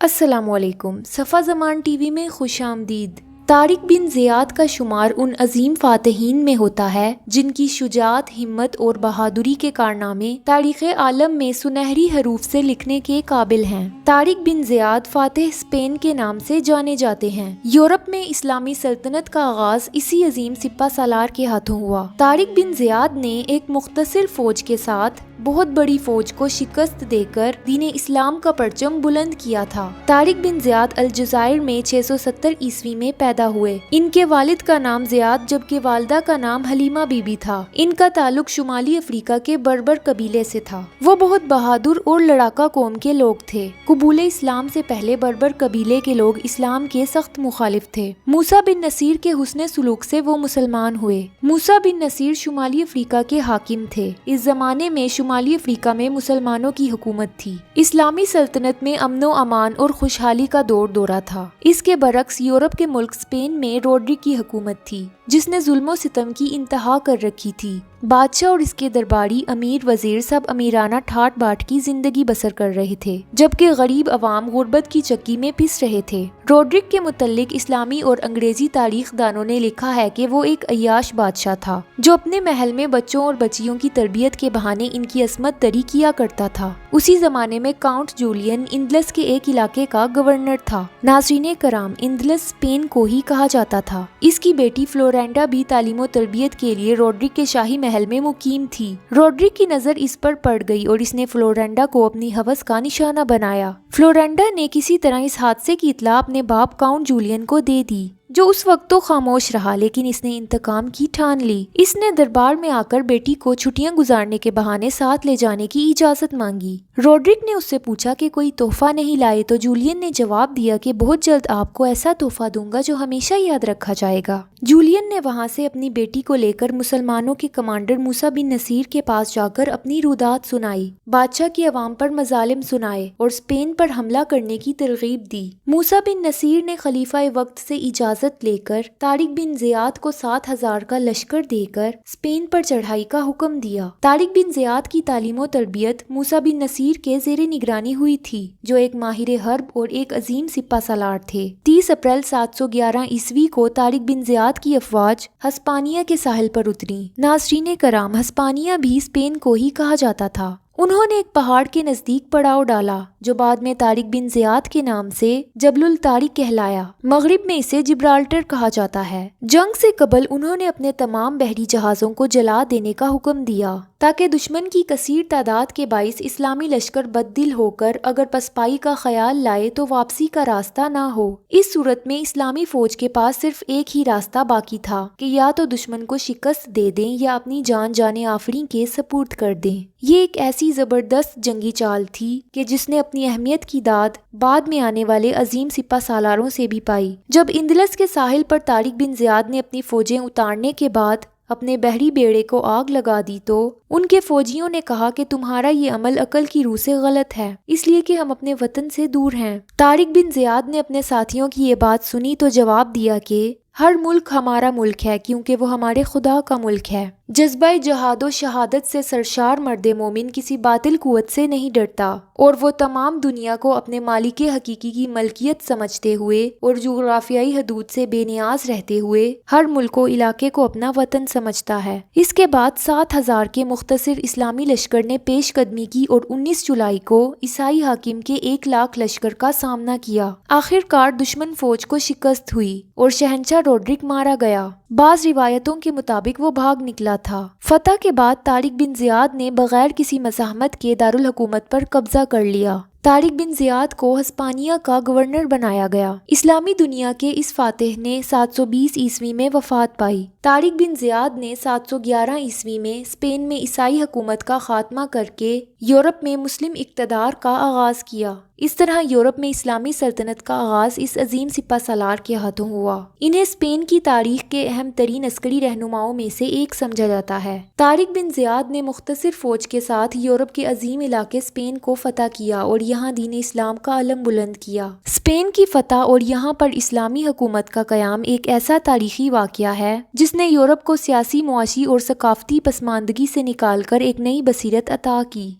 السلام علیکم۔ صفا زمان ٹی وی میں خوش آمدید۔ طارق بن زیاد کا شمار ان عظیم فاتحین میں ہوتا ہے جن کی شجاعت، ہمت اور بہادری کے کارنامے تاریخ عالم میں سنہری حروف سے لکھنے کے قابل ہیں۔ طارق بن زیاد فاتح اسپین کے نام سے جانے جاتے ہیں۔ یورپ میں اسلامی سلطنت کا آغاز اسی عظیم سپہ سالار کے ہاتھوں ہوا۔ طارق بن زیاد نے ایک مختصر فوج کے ساتھ بہت بڑی فوج کو شکست دے کر دین اسلام کا پرچم بلند کیا تھا۔ طارق بن زیاد الجزائر میں 670 عیسوی میں پیدا ہوئے۔ ان کے والد کا نام زیاد جبکہ والدہ کا نام حلیمہ بی بی تھا۔ ان کا تعلق شمالی افریقہ کے بربر قبیلے سے تھا۔ وہ بہت بہادر اور لڑاکا قوم کے لوگ تھے۔ قبول اسلام سے پہلے بربر قبیلے کے لوگ اسلام کے سخت مخالف تھے۔ موسیٰ بن نصیر کے حسن سلوک سے وہ مسلمان ہوئے۔ موسیٰ بن نصیر شمالی افریقہ کے حاکم تھے۔ اس زمانے میں شمالی افریقہ میں مسلمانوں کی حکومت تھی۔ اسلامی سلطنت میں امن و امان اور خوشحالی کا دورہ تھا۔ اس کے برعکس یورپ کے ملک اسپین میں روڈرک کی حکومت تھی جس نے ظلم و ستم کی انتہا کر رکھی تھی۔ بادشاہ اور اس کے درباری، امیر، وزیر سب امیرانہ ٹھاٹ باٹ کی زندگی بسر کر رہے تھے جبکہ غریب عوام غربت کی چکی میں پس رہے تھے۔ روڈرک کے متعلق اسلامی اور انگریزی تاریخ دانوں نے لکھا ہے کہ وہ ایک عیاش بادشاہ تھا جو اپنے محل میں بچوں اور بچیوں کی تربیت کے بہانے ان کی عصمت دری کیا کرتا تھا۔ اسی زمانے میں کاؤنٹ جولین اندلس کے ایک علاقے کا گورنر تھا۔ ناظرین کرام، اندلس اسپین کو ہی کہا جاتا تھا۔ اس کی بیٹی فلورینڈا بھی تعلیم و تربیت کے لیے روڈرک کے شاہی محل میں مقیم تھی۔ روڈرک کی نظر اس پر پڑ گئی اور اس نے فلورینڈا کو اپنی ہوس کا نشانہ بنایا۔ فلورینڈا نے کسی طرح اس حادثے کی اطلاع اپنے باپ کاؤنٹ جولین کو دے دی جو اس وقت تو خاموش رہا لیکن اس نے انتقام کی ٹھان لی۔ اس نے دربار میں آ کر بیٹی کو چھٹیاں گزارنے کے بہانے ساتھ لے جانے کی اجازت مانگی۔ روڈرک نے اس سے پوچھا کہ کوئی تحفہ نہیں لائے تو جولین نے جواب دیا کہ بہت جلد آپ کو ایسا تحفہ دوں گا جو ہمیشہ یاد رکھا جائے گا۔ جولین نے وہاں سے اپنی بیٹی کو لے کر مسلمانوں کے کمانڈر موسیٰ بن نصیر کے پاس جا کر اپنی رودات سنائی، بادشاہ کی عوام پر مظالم سنائے اور اسپین پر حملہ کرنے کی ترغیب دی۔ موسیٰ بن نصیر نے خلیفہ وقت سے اجازت لے کر طارق بن زیاد کو 7,000 کا لشکر دے کر اسپین پر چڑھائی کا حکم دیا۔ طارق بن زیاد کی تعلیم و تربیت موسیٰ بن نصیر کے زیر نگرانی ہوئی تھی جو ایک ماہر حرب اور ایک عظیم سپہ سالار تھے۔ 30 اپریل 711 عیسوی کو طارق بن زیاد کی افواج ہسپانیہ کے ساحل پر اتری۔ ناظرین کرام، ہسپانیہ بھی اسپین کو ہی کہا جاتا تھا۔ انہوں نے ایک پہاڑ کے نزدیک پڑاؤ ڈالا جو بعد میں طارق بن زیاد کے نام سے جبل الطارق کہلایا۔ مغرب میں اسے جبرالٹر کہا جاتا ہے۔ جنگ سے قبل انہوں نے اپنے تمام بحری جہازوں کو جلا دینے کا حکم دیا تاکہ دشمن کی کثیر تعداد کے باعث اسلامی لشکر بددل ہو کر اگر پسپائی کا خیال لائے تو واپسی کا راستہ نہ ہو۔ اس صورت میں اسلامی فوج کے پاس صرف ایک ہی راستہ باقی تھا کہ یا تو دشمن کو شکست دے دیں یا اپنی جان آفریں کے سپرد کر دیں۔ یہ ایک ایسی زبردست جنگی چال تھی کہ جس نے اپنی اہمیت کی داد بعد میں آنے والے عظیم سپہ سالاروں سے بھی پائی۔ جب اندلس کے ساحل پر طارق بن زیاد نے اپنی فوجیں اتارنے کے بعد اپنے بحری بیڑے کو آگ لگا دی تو ان کے فوجیوں نے کہا کہ تمہارا یہ عمل عقل کی روح سے غلط ہے، اس لیے کہ ہم اپنے وطن سے دور ہیں۔ طارق بن زیاد نے اپنے ساتھیوں کی یہ بات سنی تو جواب دیا کہ ہر ملک ہمارا ملک ہے کیونکہ وہ ہمارے خدا کا ملک ہے۔ جذبہ جہاد و شہادت سے سرشار مرد مومن کسی باطل قوت سے نہیں ڈرتا اور وہ تمام دنیا کو اپنے مالک حقیقی کی ملکیت سمجھتے ہوئے اور جغرافیائی حدود سے بے نیاز رہتے ہوئے ہر ملک و علاقے کو اپنا وطن سمجھتا ہے۔ اس کے بعد 7,000 کے مختصر اسلامی لشکر نے پیش قدمی کی اور 19 جولائی کو عیسائی حاکم کے 1,00,000 لشکر کا سامنا کیا۔ آخر کار دشمن فوج کو شکست ہوئی اور شہنشاہ روڈرک مارا گیا۔ بعض روایتوں کے مطابق وہ بھاگ نکلا تھا۔ فتح کے بعد طارق بن زیاد نے بغیر کسی مزاحمت کے دارالحکومت پر قبضہ کر لیا۔ طارق بن زیاد کو ہسپانیہ کا گورنر بنایا گیا۔ اسلامی دنیا کے اس فاتح نے 720 عیسوی میں وفات پائی۔ طارق بن زیاد نے 711 عیسوی میں اسپین میں عیسائی حکومت کا خاتمہ کر کے یورپ میں مسلم اقتدار کا آغاز کیا۔ اس طرح یورپ میں اسلامی سلطنت کا آغاز اس عظیم سپہ سالار کے ہاتھوں ہوا۔ انہیں اسپین کی تاریخ کے اہم ترین عسکری رہنماؤں میں سے ایک سمجھا جاتا ہے۔ طارق بن زیاد نے مختصر فوج کے ساتھ یورپ کے عظیم علاقے اسپین کو فتح کیا اور یہاں دین اسلام کا علم بلند کیا۔ اسپین کی فتح اور یہاں پر اسلامی حکومت کا قیام ایک ایسا تاریخی واقعہ ہے جس نے یورپ کو سیاسی، معاشی اور ثقافتی پسماندگی سے نکال کر ایک نئی بصیرت عطا کی۔